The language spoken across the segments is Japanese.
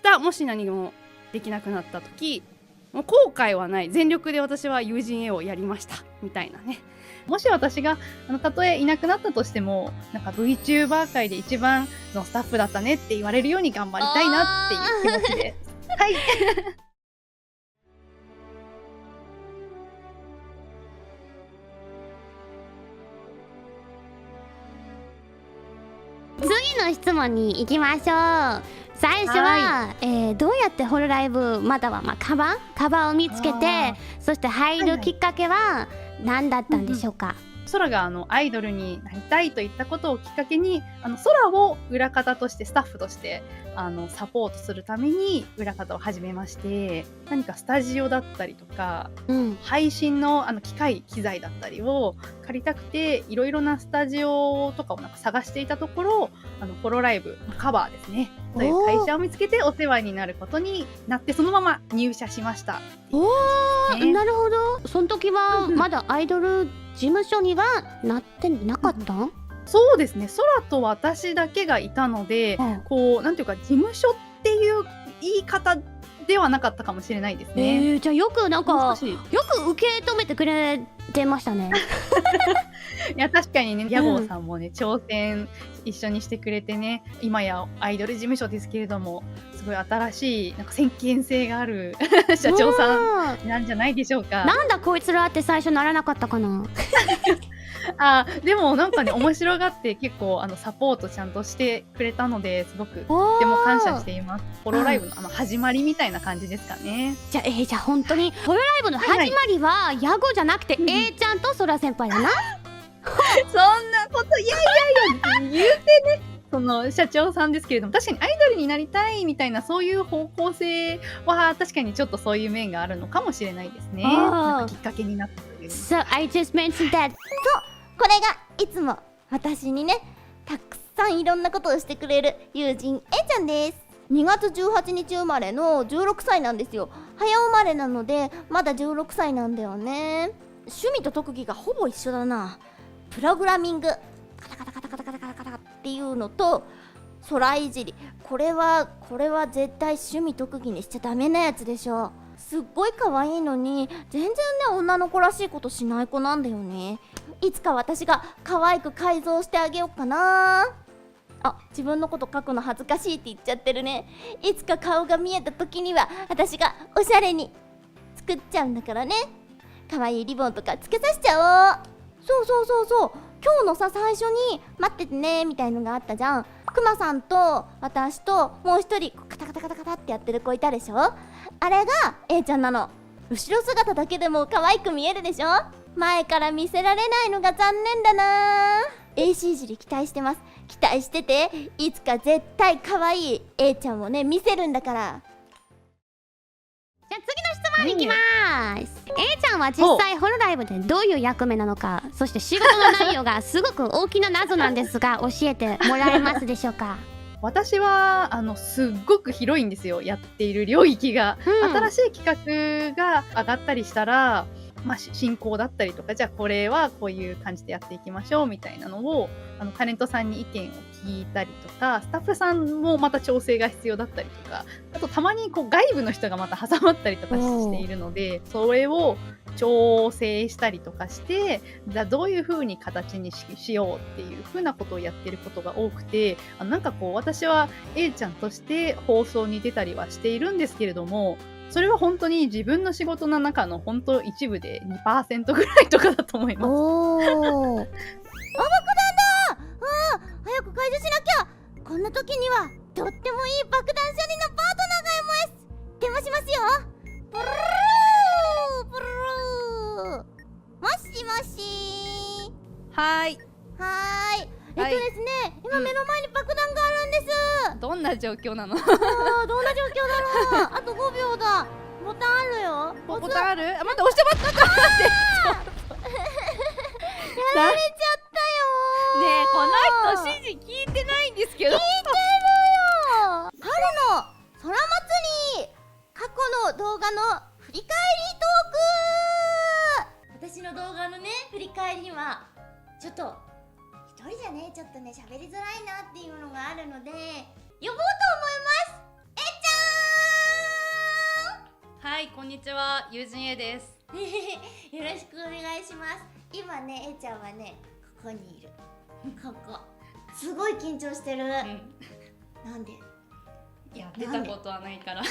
日もし何もできなくなった時もう後悔はない、全力で私は友人 A をやりましたみたいなね。もし私がたとえいなくなったとしてもなんか VTuber 界で一番のスタッフだったねって言われるように頑張りたいなっていう気持ちではい次の質問に行きましょう。最初は、どうやってホロライブまたはカバーを見つけて、そして入るきっかけは何だったんでしょうか。空がアイドルになりたいといったことをきっかけに空を裏方としてスタッフとしてサポートするために裏方を始めまして、何かスタジオだったりとか、配信の機材だったりを借りたくていろいろなスタジオとかを探していたところホロライブカバーですねという会社を見つけてお世話になることになって、そのまま入社しました。なるほど。その時はまだアイドル事務所にはなってなかった、そうですね、空と私だけがいたので、こうなんていうか事務所っていう言い方ではなかったかもしれないですね。じゃあよくよく受け止めてくれてましたねいや確かにね、屋号さんもね、挑戦一緒にしてくれてね、今やアイドル事務所ですけれどもすごい新しい先見性がある社長さんなんじゃないでしょうか。なんだこいつらって最初ならなかったかなでもなんかね面白がって結構サポートちゃんとしてくれたので、すごくとても感謝しています。ホロライブの始まりみたいな感じですかね。じゃあ本当にホロライブの始まりはヤゴじゃなくて A ちゃんとソラ先輩だなそんなこといや言うてね、その社長さんですけれども、確かにアイドルになりたいみたいなそういう方向性は確かにちょっとそういう面があるのかもしれないですね。なんかきっかけになったという。So I just mentioned that。 これがいつも私にねたくさんいろんなことをしてくれる友人 A ちゃんです。2月18日生まれの16歳なんですよ。早生まれなのでまだ16歳なんだよね。趣味と特技がほぼ一緒だな。プログラミングカタカタカタカタカタカタカタっていうのと空いじり、これは絶対趣味特技にしちゃダメなやつでしょ。すっごい可愛いのに全然ね女の子らしいことしない子なんだよね。いつか私が可愛く改造してあげようかな。あ、自分のこと描くの恥ずかしいって言っちゃってるね。いつか顔が見えた時には私がおしゃれに作っちゃうんだからね。可愛いリボンとかつけさせちゃおう。そう今日のさ最初に待っててねみたいのがあったじゃん。くまさんと私ともう一人カタカタカタカタってやってる子いたでしょ。あれが A ちゃんなの。後ろ姿だけでも可愛く見えるでしょ。前から見せられないのが残念だな。 AC 尻期待してます。期待してて、いつか絶対可愛い A ちゃんをね見せるんだから。じゃあ次の質問に行きまーす。A ちゃんは実際ホロライブでどういう役目なのか、そして仕事の内容がすごく大きな謎なんですが教えてもらえますでしょうか。私はすっごく広いんですよ、やっている領域が。新しい企画が上がったりしたら、進行だったりとか、じゃあこれはこういう感じでやっていきましょうみたいなのをタレントさんに意見を聞いたりとか、スタッフさんもまた調整が必要だったりとか、あとたまに外部の人がまた挟まったりとかしているので、それを調整したりとかして、じゃあどういう風に形にしようっていう風なことをやってることが多くて、なんか私は A ちゃんとして放送に出たりはしているんですけれども、それは本当に自分の仕事の中の本当一部で 2% ぐらいとかだと思います。おー爆弾だ。早く解除しなきゃ。こんな時にはとってもいい爆弾処理のパートナーがいます。電話しますよ。ブルーブルー。もしもし。はい。ですね、今目の前に爆弾があるんです。どんな状況なの？どんな状況だろう。あと5秒だ。ボタンあるよ。ボタンある？待って、押して待って。やられちゃったよ。ねえ、この人指示聞いてないんですけど。聞いてるよ。春の空祭り、過去の動画の振り返りトーク。私の動画のね振り返りはちょっと一人じゃねちょっとね喋りづらいなっていうのがあるので呼ぼうと思います。えっちゃんんにちは、友人 A です。よろしくお願いします。今ね、えちゃんはね、ここにいる。ここ。すごい緊張してる。なんで？いや、出たことはないから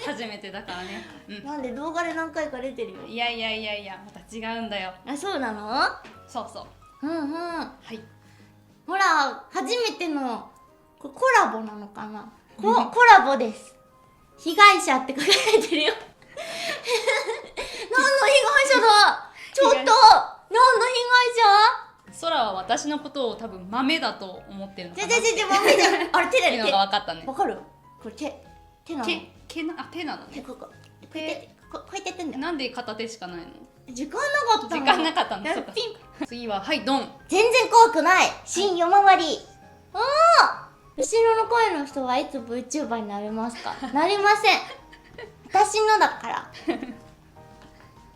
初めてだからね。なんで動画で何回か出てるよ。いや、また違うんだよ。あ、そうなの？そうそう。はい。はい。ほら、初めてのコラボなのかな。コラボです。被害者って書かれてるよ。何の被害者だ。ちょっと、何の被害者？空は私のことを多分豆だと思ってるのかな。豆じゃん。あれ手だよ。っていうのが分かったね。わかる？これ手なの？手なのね。こうやってやってんだよ。なんで片手しかないの？時間なかったの。時間なかったの。そっか。ピン。次ははいドン。全然怖くない。新夜回り。後ろの声の人はいつ VTuber になれますか？なりません。私のだから。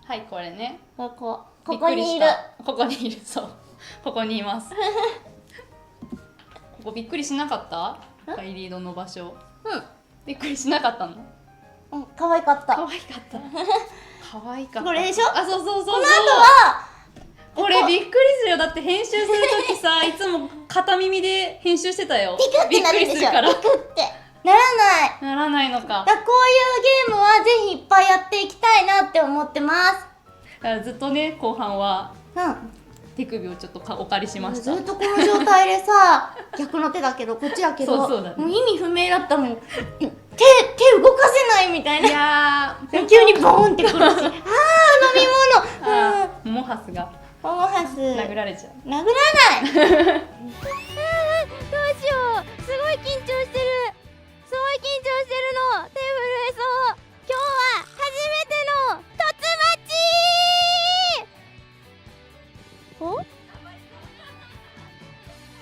はいこれね。ここにいる。ここにいる。そう。ここにいます。ここびっくりしなかった？ハイリードの場所。びっくりしなかったの？可愛かった。可愛かった。可愛かった。これでしょ？あ、そう。この後はこれびっくりするよ。だって編集するときさ、いつも片耳で編集してたよ。ピクってなるでしょ。びっくりするから。ピクってならない。ならないのか。こういうゲームはぜひいっぱいやっていきたいなって思ってます。だからずっとね、後半は手首をちょっとお借りしました。ずっとこの状態でさ、逆の手だけどこっちだけど、そうだね。もう意味不明だったもん。手動かせないみたいな。いやー急にボーンってくるし、飲み物。モハスがモハス殴られちゃう。殴らない。どうしよう。すごい緊張してる。すごい緊張してるの。手震えそう。今日は初めての突待ち。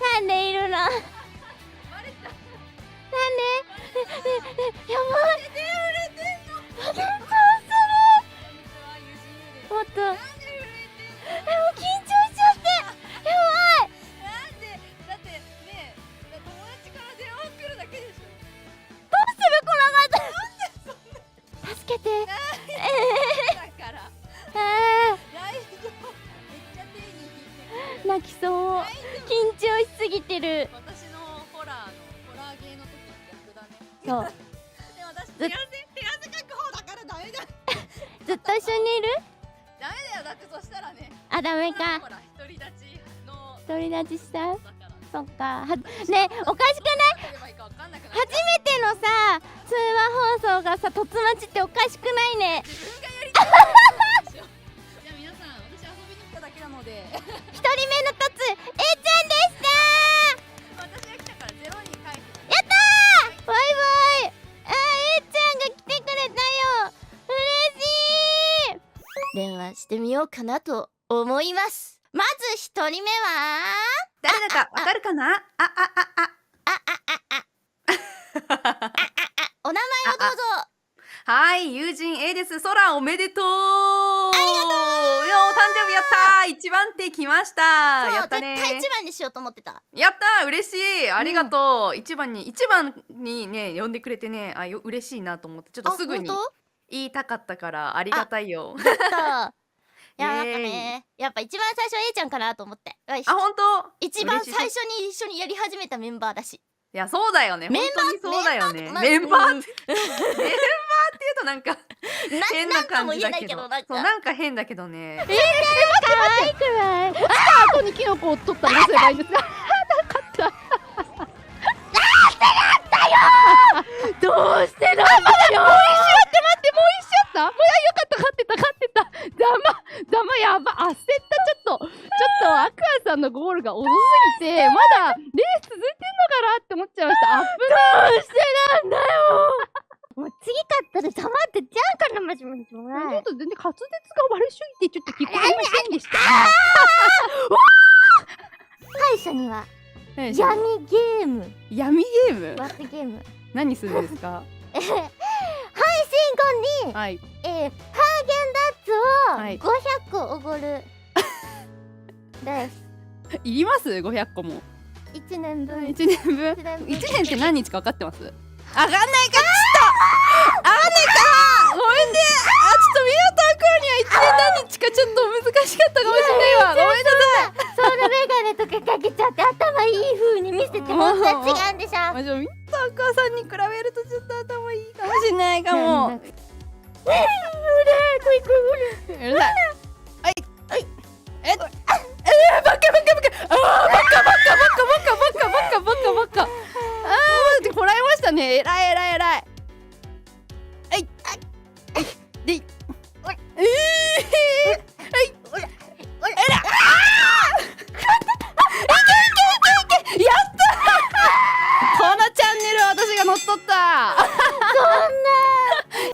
なんでいるの？なんで？やばい。手震えてんの。緊張する。もっと。もう緊張しちゃって。やばい。なんで？だってね、友達から電話来るだけでしょ。どうするこの方。助けて。だから大丈夫。めっちゃ手に引いてる。泣きそう。緊張しすぎてる。私のホラーゲーの時に逆だね。そう。でも私手汗かく方だからダメだ。ずっと一緒にいる？ダメだよ。だってそしたらね。あ、ダメか。ほら独り立ちの独り立ちした。だから。そっか。ね、おかしくない？どうすればいいかわかんなくなっ初めてのさ、通話放送がさ、突待ちっておかしくないね。自分がやりたいでしょ。じゃあ皆さん、私遊びに来ただけなので。一人目の突、A ちゃんでした。私が来たからゼロに書いて。やったー。バイバイ。A ちゃんが来てくれたよ。嬉しい。電話してみようかなと思います。まず一人目は誰だかわかるかな？お名前をどうぞ。はい、友人 A です。空おめでとう。ありがとう。誕生日やったー。一番手来ました。やったね。絶対一番にしようと思ってた。やったー、嬉しい。ありがとう。一番にね呼んでくれてね、嬉しいなと思ってちょっとすぐに言いたかったからありがたいよ。そう。いや、なんかね、やっぱ一番最初 A ちゃんかなと思って。あ、本当？一番最初に一緒にやり始めたメンバーだし。いや、そうだよね。メンバー本当にそうだよね。メメンバーってー言うとなんか変な感じだけど、そうなんか変だけどね。可愛くない？後にキノコを取ったらどうすればいいんですか？なかった。どうしてなんだよ。もう一周あって待って、もう一周あった。もうよかった、勝ってた。ざまやば、焦った。ちょっとアクアさんのゴールが遅すぎて、まだレース続いてんのかなって思っちゃいました。アップどうしてなんだよ。もう次勝ったら黙ってじゃんからマジマジもちょない。っと全然滑舌が悪すぎてちょっと聞こえませんでした。敗者には闇ゲーム、闇ゲーム？罰ゲーム。何するんですか？配信後にはい。ハーゲンはいダッツを500個おごるです。いります？500個も。 1年分。1年分1年分1年って何日か分かってます？上がんないか。ごめんね。かちょっと難しかったかもしれないわ。ごめんなさい。ソウルメガネとかかけちゃって頭いい風に見せて本当は違うんでしょ。まあ、じゃあミスター母さんに比べるとちょっと頭いいかもしれないかも。うるさい。はい。バカバカバカ。バカ。でこらえましたね。えらい。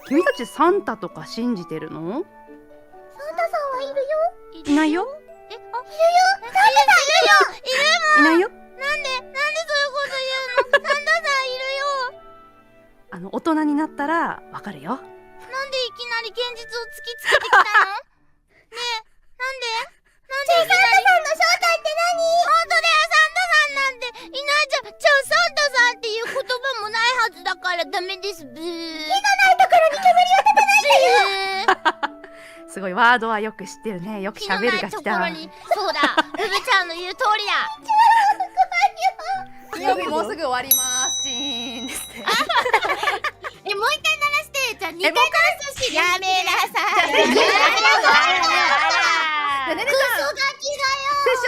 君たちサンタとか信じてるの？サンタさんはいるよ。いないよ。いるよ。サンタさんいるよ。いないよ。なんでそういうこと言うの？サンタさんいるよ。大人になったらわかるよ。なんでいきなり現実を突きつけてきたの？ねえ、なんでサンタさんの正体って何？本当だよ、サンタさんなんていないじゃん。じゃあサンタさんっていう言葉もないはずだからダメです。ブー。火がないところに煙を立たないでよ。すごいワードはよく知ってるね。よく喋るが来た。そうだ、ブブちゃんの言う通りだ。金曜日もうすぐ終わります。チーンですって。もう一回鳴らして。じゃあ2回鳴らしてほしい。やめなさい。ねね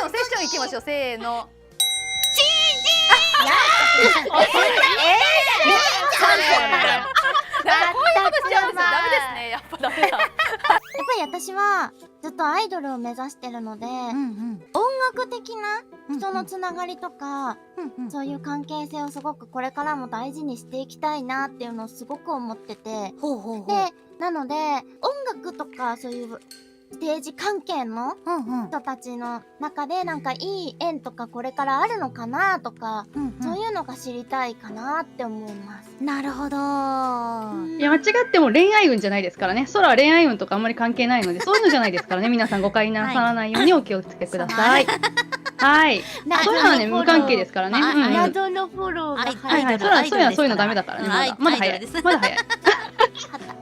さん、セッション行きましょう。せーの。やっぱり私はずっとアイドルを目指してるので、音楽的な人のつながりとか、そういう関係性をすごくこれからも大事にしていきたいなっていうのをすごく思ってて、で、なので音楽とかそういうステージ関係の人たちの中でなんかいい縁とかこれからあるのかなとか、そういうのが知りたいかなって思います。なるほど。いや間違っても恋愛運じゃないですからね。空は恋愛運とかあんまり関係ないので、そういうのじゃないですからね。皆さん誤解なさらないようにお気をつけください。はい。そういうのはね無関係ですからね。謎のフォローがはいはい。そういうのダメだからね。まだ早い。まだ早い。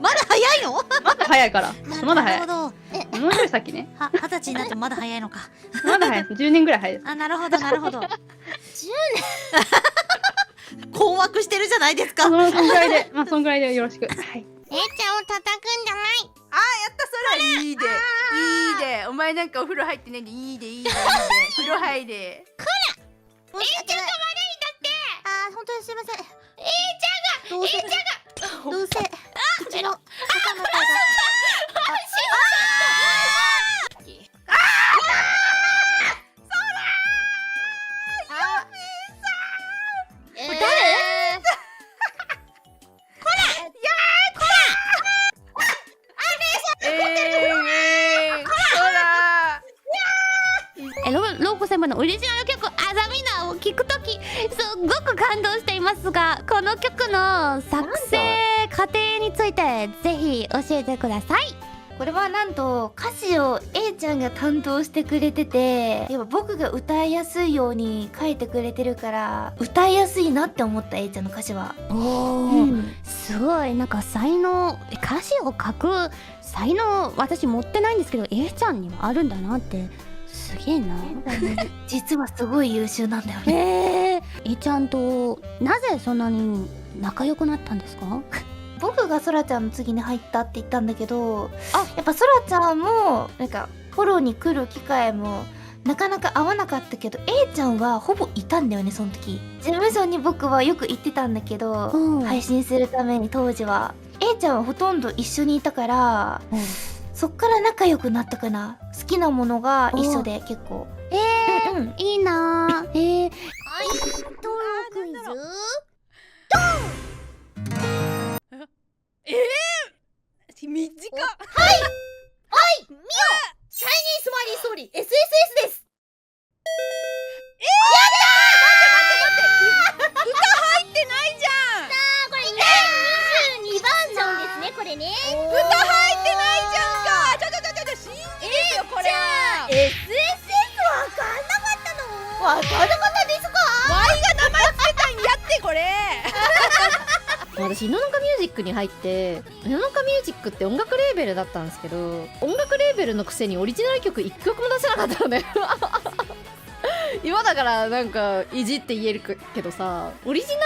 まだ早いの？まだ早いから。まだ早い。なるほど。もうちょい先ね。20歳になってもまだ早いのか。まだ早い。10年ぐらい早いです。あ、なるほど。10年。困惑してるじゃないですか。そんぐらいで、そんぐらいでよろしく。はい。ちゃんを叩くんじゃない。やったそれいいでお前なんかお風呂入ってないんでいいで風呂入れ。ちゃんが悪いんだって。本当にすいません。どうせうちの方々がローコ先輩のオリジナル曲「あざみな」を聴くときすっごく感動していますが、この曲の作成過程についてぜひ教えてください。これはなんと歌詞を A ちゃんが担当してくれてて、やっぱ僕が歌いやすいように書いてくれてるから歌いやすいなって思った A ちゃんの歌詞は。すごいなんか才能、歌詞を書く才能私持ってないんですけど A ちゃんにはあるんだなって。すげえな。実はすごい優秀なんだよね。A ちゃんとなぜそんなに仲良くなったんですか？僕がそらちゃんの次に入ったって言ったんだけど、やっぱそらちゃんもなんかフォローに来る機会もなかなか合わなかったけど A ちゃんはほぼいたんだよね。その時事務所に僕はよく行ってたんだけど、配信するために当時は A ちゃんはほとんど一緒にいたから、そっから仲良くなったかな。好きなものが一緒で結構。いいな。はい、登録クイズドン。短っ。みおシャイニースマイリーストーリー SSS です。歌入ってないじゃん。これ22バージョンですね。これね歌入ってないじゃんか。信じですよこれ。SSS わかんなかったの？わかんなかったですか？ワイが名前つけたんやってこれ。私井の中ミュージックに入って井の中ミュージックって音楽レーベルだったんですけど、音楽レーベルのくせにオリジナル曲1曲も出せなかったのね今だからなんかいじって言えるけどさ、オリジナル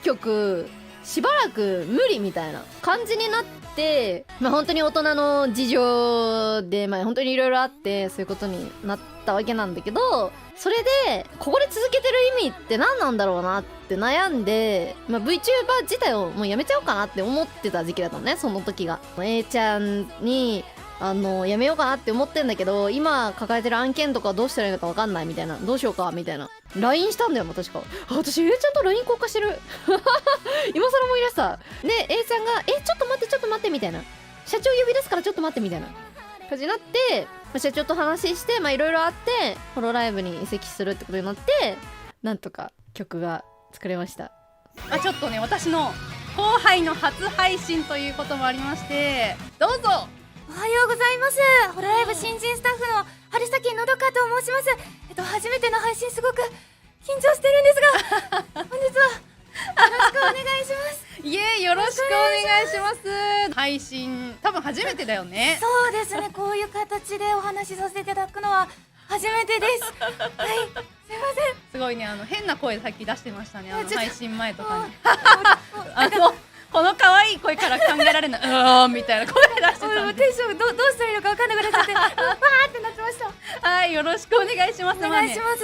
曲しばらく無理みたいな感じになって、本当に大人の事情で本当にいろいろあってそういうことになったわけなんだけど、それでここで続けてる意味って何なんだろうなって悩んで、VTuber 自体をもうやめちゃおうかなって思ってた時期だったのね、その時が。A ちゃんにやめようかなって思ってんだけど、今抱えてる案件とかどうしたらいいのか分かんないみたいな、どうしようかみたいな LINE したんだよ。確か私 A ちゃんと LINE 交換してる今更思い出した。で A ちゃんがちょっと待ってみたいな、社長呼び出すからちょっと待ってみたいな感じになって、社長と話していろいろあってホロライブに移籍するってことになって、なんとか曲が作れました。ちょっとね、私の後輩の初配信ということもありまして、どうぞ。おはようございます。ホロライブ新人スタッフの春崎のどかと申します。初めての配信すごく緊張してるんですが本日はよろしくお願いしますいえ、よろしくお願いします。配信多分初めてだよね。そうですね、こういう形でお話しさせていただくのは初めてですはい、すいません。すごいね、変な声さっき出してましたね、配信前とかにもこの可愛い声から考えられないみたいな声出してたんで、テンションどうしたらいいのか分かんなくなっちゃってわーってなってました。はい、よろしくお願いします。お願いします。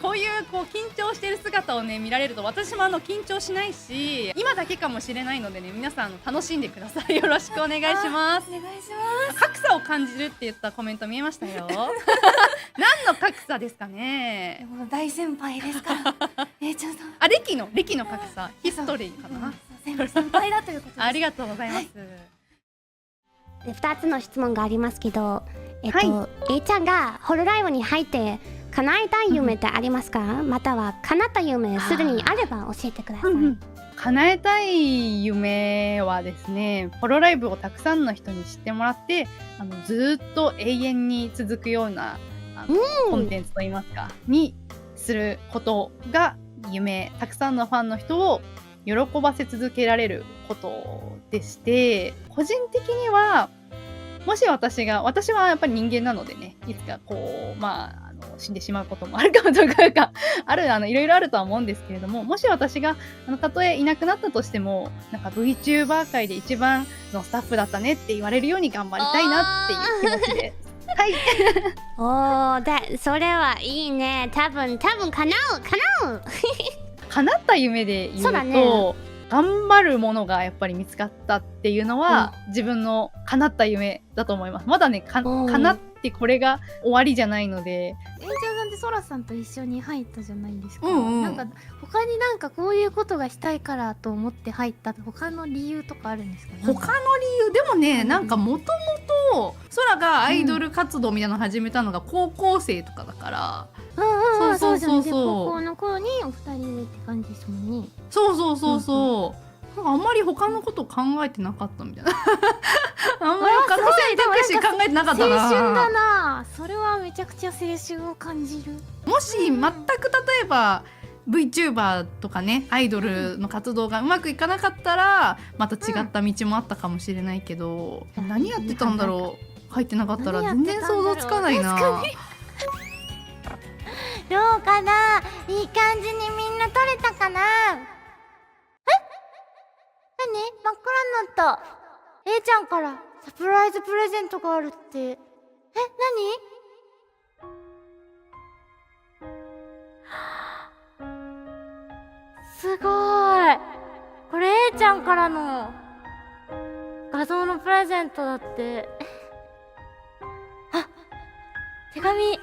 こういう緊張してる姿をね見られると、私も緊張しないし、今だけかもしれないのでね、皆さん楽しんでください。よろしくお願いします。お願いします。格差を感じるって言ったコメント見えましたよ何の格差ですかね。もう大先輩ですからちゃんさん、歴の格差、ヒストリーかな。先輩だということです。ありがとうございます。で2つの質問がありますけど、は A ちゃんがホロライブに入って叶えたい夢ってありますか？または叶った夢すでにあれば教えてください。叶えたい夢はですね、ホロライブをたくさんの人に知ってもらって、ずーっと永遠に続くようなコンテンツといいますかにすることが夢。たくさんのファンの人を喜ばせ続けられることでして、個人的にはもし私はやっぱり人間なのでね、いつか死んでしまうこともあるかもとかいろいろあるとは思うんですけれども、もし私がたとえいなくなったとしても、VTuber 界で一番のスタッフだったねって言われるように頑張りたいなっていう気持ちではいおー、それはいいね。多分叶う叶った夢で言うと、そうだね、頑張るものがやっぱり見つかったっていうのは、自分の叶った夢だと思います。まだね、叶ってこれが終わりじゃないので。エンジャーさんってソラさんと一緒に入ったじゃないですか。うんなんか他にこういうことがしたいからと思って入った他の理由とかあるんですかね。他の理由でもね、もともとソラがアイドル活動みたいなのを始めたのが高校生とかだから、そうじゃん。高校の頃にお二人でって感じですもんね。そうあんまり他のこと考えてなかったみたいなあんまり他の選択肢考えてなかったな。青春だな。それはめちゃくちゃ青春を感じる。もし全く例えば VTuber とかね、アイドルの活動がうまくいかなかったらまた違った道もあったかもしれないけど、何やってたんだろう。入ってなかったら全然想像つかないな。どうかな、いい感じにみんな撮れたかな。何、真っ暗になった。A ちゃんからサプライズプレゼントがあるって。何？すごーい。これ A ちゃんからの画像のプレゼントだって。手紙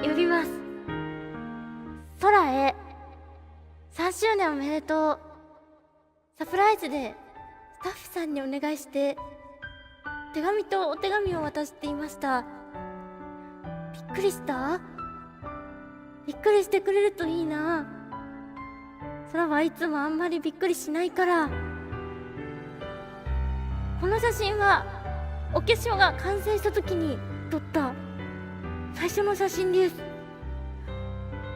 呼びます。空へ3周年おめでとう。サプライズでスタッフさんにお願いして手紙とお手紙を渡していました。びっくりした？びっくりしてくれるといいな。空はいつもあんまりびっくりしないから。この写真はお化粧が完成した時に撮った最初の写真です。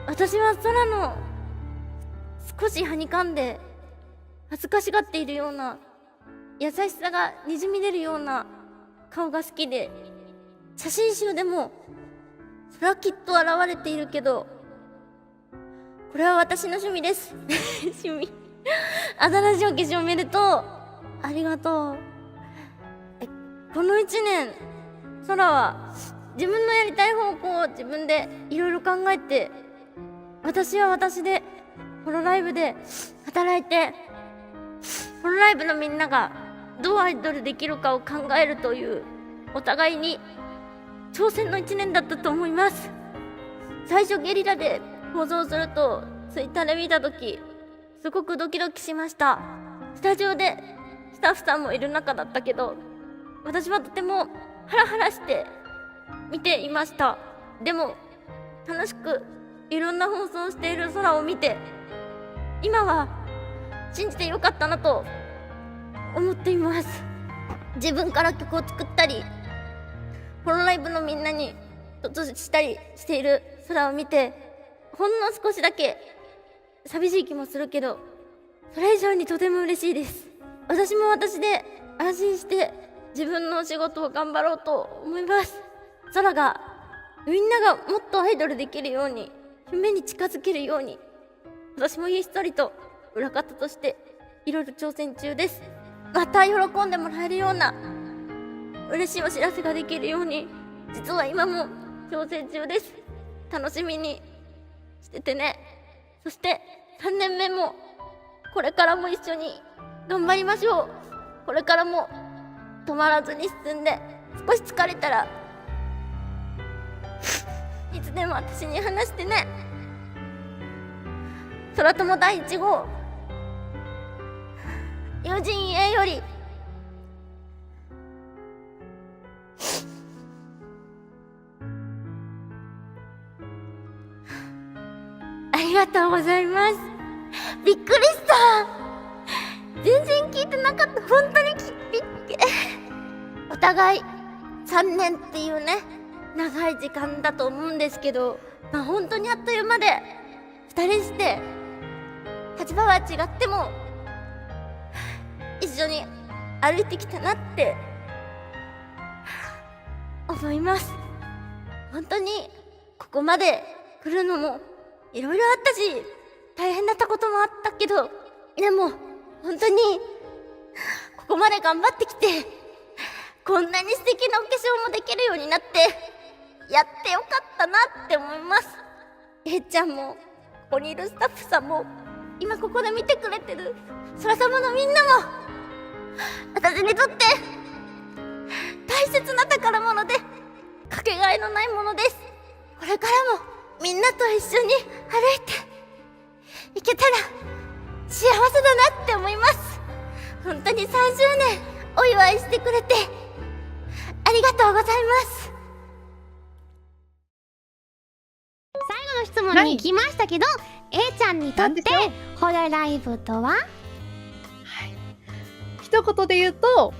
私は空の少しはにかんで恥ずかしがっているような、優しさがにじみ出るような顔が好きで、写真集でもそれはきっと現れているけど、これは私の趣味です趣味新しいお化粧おめでとう、ありがとう。この1年空は自分のやりたい方向を自分でいろいろ考えて、私は私でホロライブで働いて、ホロライブのみんながどうアイドルできるかを考えるという、お互いに挑戦の1年だったと思います。最初ゲリラで放送するとツイッターで見たとき、すごくドキドキしました。スタジオでスタッフさんもいる中だったけど、私はとてもハラハラして見ていました。でも楽しくいろんな放送をしている空を見て、今は信じてよかったなと思っています。自分から曲を作ったり、ホロライブのみんなに突したりしている空を見て、ほんの少しだけ寂しい気もするけど、それ以上にとても嬉しいです。私も私で安心して自分のお仕事を頑張ろうと思います。空がみんながもっとアイドルできるように、夢に近づけるように、私もひっそりと裏方としていろいろ挑戦中です。また喜んでもらえるような嬉しいお知らせができるように、実は今も挑戦中です。楽しみにしててね。そして3年目もこれからも一緒に頑張りましょう。これからも止まらずに進んで、少し疲れたらいつでも私に話してね。空友第1号友人 A よりありがとうございます。びっくりした。全然聞いてなかった。本当にお互い3年っていうね、長い時間だと思うんですけど、本当にあっという間で、2人して立場は違っても一緒に歩いてきたなって思います。本当にここまで来るのもいろいろあったし、大変だったこともあったけど、でも本当にここまで頑張ってきて、こんなに素敵なお化粧もできるようになって、やってよかったなって思います。えいちゃんも、ここにいるスタッフさんも、今ここで見てくれてる空様のみんなも、私にとって大切な宝物でかけがえのないものです。これからもみんなと一緒に歩いていけたら幸せだなって思います。本当に3周年お祝いしてくれてありがとうございます。最後の質問に来ましたけど、A ちゃんにとってホロライブとは？一言で言うと、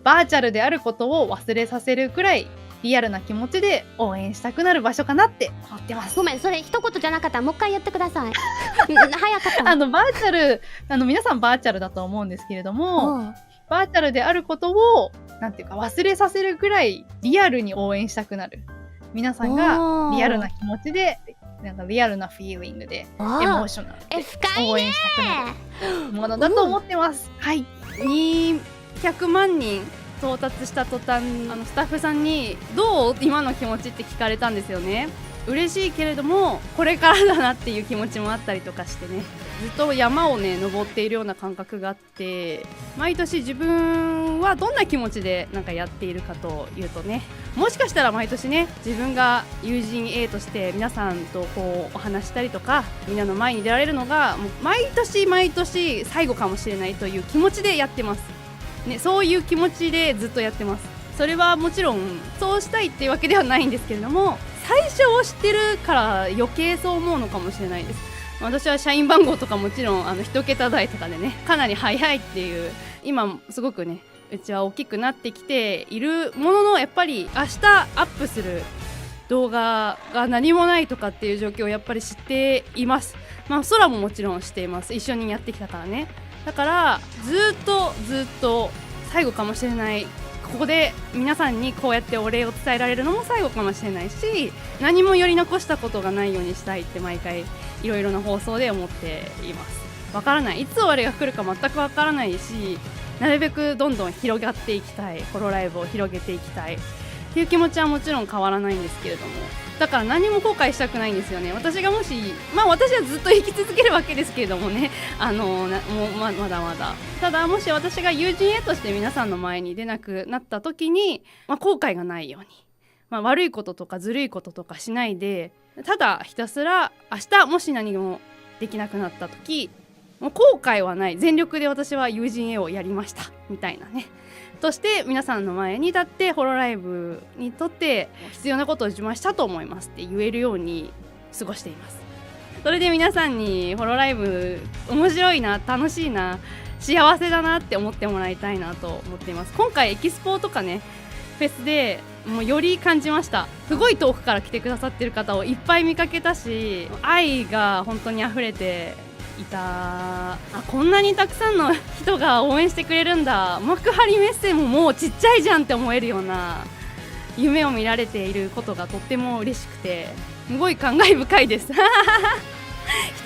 バーチャルであることを忘れさせるくらいリアルな気持ちで応援したくなる場所かなって思ってます。ごめん、それ一言じゃなかったらもう一回言ってください早かったバーチャル、皆さんバーチャルだと思うんですけれども、バーチャルであることをなんていうか忘れさせるくらいリアルに応援したくなる、皆さんがリアルな気持ちで、なんかリアルなフィーリングでエモーショナルで応援したくなるものだと思ってます。はい。200万人到達した途端、スタッフさんにどう今の気持ちって聞かれたんですよね。嬉しいけれどもこれからだなっていう気持ちもあったりとかしてね、ずっと山をね登っているような感覚があって、毎年自分はどんな気持ちでなんかやっているかというとね、もしかしたら毎年ね自分が友人 A として皆さんとこうお話したりとか、みんなの前に出られるのがもう毎年毎年最後かもしれないという気持ちでやってますね。そういう気持ちでずっとやってます。それはもちろんそうしたいっていうわけではないんですけれども、最初を知ってるから余計そう思うのかもしれないです。私は社員番号とかもちろん1桁台とかでね、かなり早いっていう、今すごくねうちは大きくなってきているものの、やっぱり明日アップする動画が何もないとかっていう状況をやっぱり知っています。まあ空ももちろんしています。一緒にやってきたからね。だからずっと最後かもしれない。ここで皆さんにこうやってお礼を伝えられるのも最後かもしれないし、何もやり残したことがないようにしたいって毎回いろいろな放送で思っています。わからない、いつ終わりが来るか全くわからないし、なるべくどんどん広がっていきたい、ホロライブを広げていきたいっていう気持ちはもちろん変わらないんですけれども、だから何も後悔したくないんですよね。私がもし、まあ私はずっと生き続けるわけですけれどもね、もうまだまだ、ただもし私が友人へとして皆さんの前に出なくなった時に、後悔がないように、悪いこととかずるいこととかしないで、ただひたすら明日もし何もできなくなった時、もう後悔はない、全力で私は友人へをやりましたみたいなね、として皆さんの前に立ってホロライブにとって必要なことをしましたと思いますって言えるように過ごしています。それで皆さんにホロライブ面白いな、楽しいな、幸せだなって思ってもらいたいなと思っています。今回エキスポとかね、フェスでもうより感じました。すごい遠くから来てくださってる方をいっぱい見かけたし、愛が本当に溢れていた。こんなにたくさんの人が応援してくれるんだ、幕張メッセももうちっちゃいじゃんって思えるような夢を見られていることがとっても嬉しくて、すごい感慨深いです一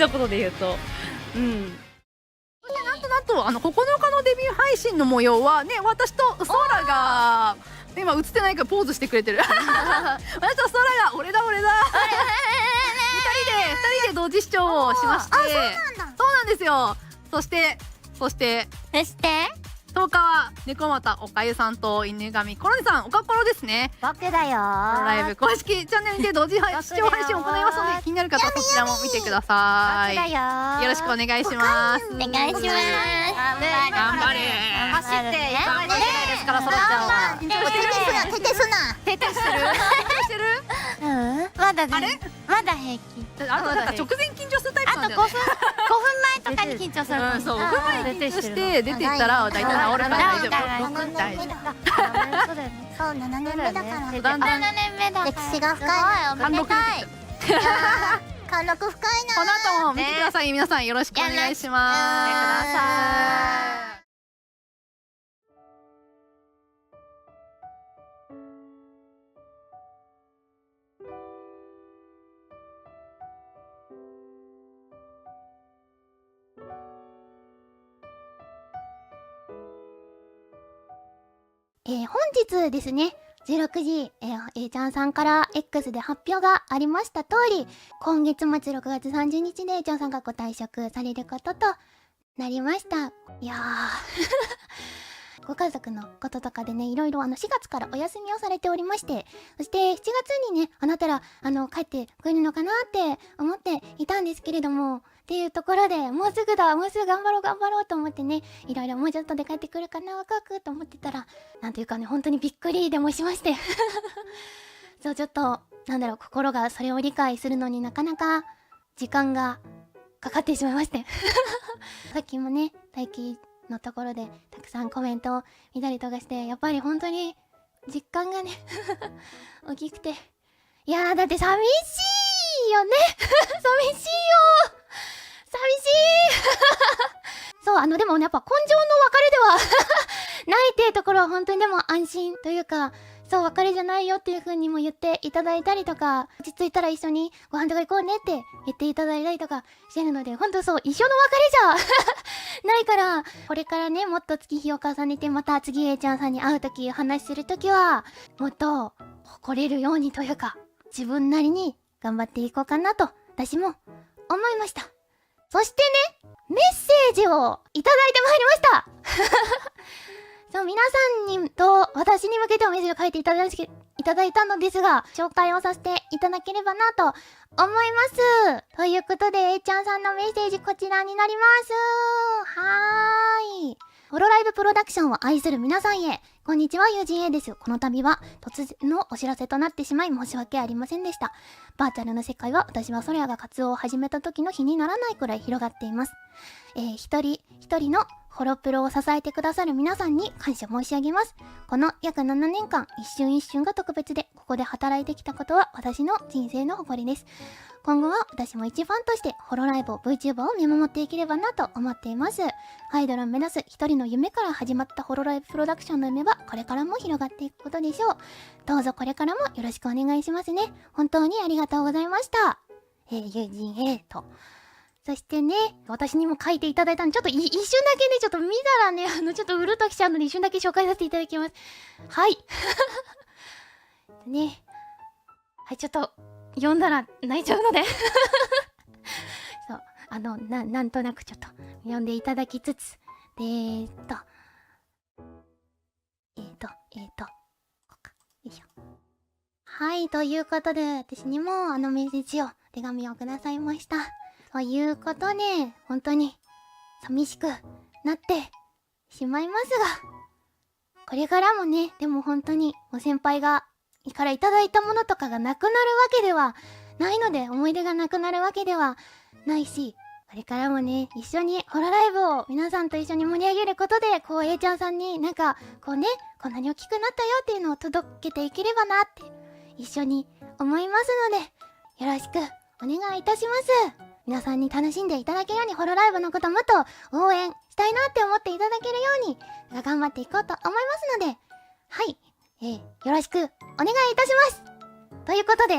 言で言うと、なんと9日のデビュー配信の模様はね、私とソーラが今映ってないからポーズしてくれてる私とソーラが俺だ2人で同時視聴をしまして、そうなんですよ。そして10日は猫又おかゆさんと犬神コロネさん、おかころですね。僕だよライブ公式チャンネルで同時視聴配信を行いますので、気になる方はそちらも見てください。よろしくお願いします。お願いします。頑張れ。走って頑張れですから、そろちゃんは。停滞すな。停滞してる？まだ平気。あとなんか直前緊張するタイプなんだよね。 5分前とかに緊張する。そう、5分前に緊張して出てったら大体治るから大丈夫。大丈そう、7年目だから夫。だんだん歴史が深い。貫禄出てきた。貫禄深いな。この後も見てください。皆さんよろしくお願いします。本日ですね、16時、A ちゃんさんから X で発表がありました通り、今月末6月30日で A ちゃんさんがご退職されることとなりました。いやーご家族のこととかでね、いろいろ4月からお休みをされておりまして、そして7月にね、あなたら帰ってくるのかなって思っていたんですけれども、っていうところで、もうすぐ頑張ろうと思ってね、いろいろもうちょっとで帰ってくるかな、ワクワクと思ってたら、なんていうかね、本当にびっくりでもしましてそう、ちょっと心がそれを理解するのになかなか時間がかかってしまいましてさっきもね、待機のところでたくさんコメントを見たりとかして、やっぱり本当に実感がね大きくて、いやー、だって寂しいよね寂しいよ、寂しいそう、でもね、やっぱ根性の別れではないっていうところは本当にでも安心というか、そう、別れじゃないよっていう風にも言っていただいたりとか、落ち着いたら一緒にご飯とか行こうねって言っていただいたりとかしてるので、本当そう、一緒の別れじゃないから、これからね、もっと月日を重ねて、また次 A ちゃんさんに会うとき、話するときは、もっと誇れるようにというか、自分なりに頑張っていこうかなと、私も思いました。そしてね、メッセージをいただいてまいりましたそう、皆さんにと私に向けてメッセージを書いていただいたのですが、紹介をさせていただければなと思います。ということで、A ちゃんさんのメッセージこちらになります。ホロライブプロダクションを愛する皆さんへ、こんにちは、友人 A です。この度は突然のお知らせとなってしまい申し訳ありませんでした。バーチャルの世界は私はソレアが活動を始めた時の比にならないくらい広がっています。一人一人のホロプロを支えてくださる皆さんに感謝申し上げます。この約7年間、一瞬一瞬が特別で、ここで働いてきたことは私の人生の誇りです。今後は私も一ファンとしてホロライブを VTuber を見守っていければなと思っています。アイドルを目指す一人の夢から始まったホロライブプロダクションの夢はこれからも広がっていくことでしょう。どうぞこれからもよろしくお願いしますね。本当にありがとうございました。友人 A と。そしてね、私にも書いていただいたので、ちょっと一瞬だけね、ちょっと見たらね、ちょっとうるっときちゃうので一瞬だけ紹介させていただきます。はい。ね。はい、ちょっと、読んだら泣いちゃうので。そう、なんとなくちょっと、読んでいただきつつ、こうか。よいしょ。はい、ということで、私にもメッセージを、手紙をくださいました。ということで、本当に寂しくなってしまいますが、これからもね、でも本当に先輩からいただいたものとかがなくなるわけではないので、思い出がなくなるわけではないし、これからもね、一緒にホロライブを皆さんと一緒に盛り上げることで、A ちゃんさんになんか、こんなに大きくなったよっていうのを届けていければなって、一緒に思いますので、よろしくお願いいたします。皆さんに楽しんでいただけるように、ホロライブのこともっと応援したいなって思っていただけるように頑張っていこうと思いますので、はい、よろしくお願いいたします。ということで